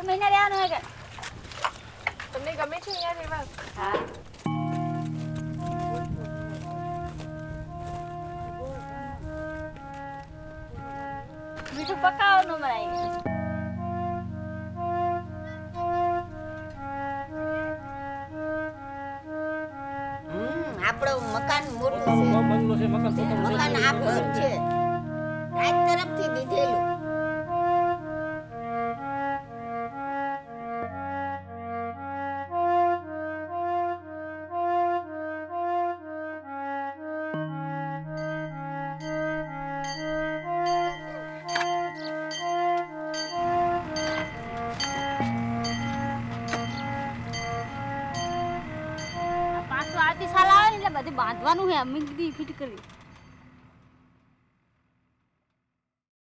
મહિના રહેવાનું હોય કે તમને ગમે છે અહીંયા રહેવા? હા મીઠું પકાવવાનું મરાય આપણો મકાન મોટું છે. બંગલો છે, મકાન પોતાનું છે. મકાન આ ઘર છે રાત તરફથી દીધેલું. પાછું આવતી સાલ આવે ને એટલે બધું બાંધવાનું હે અમી દી ફિટ કરી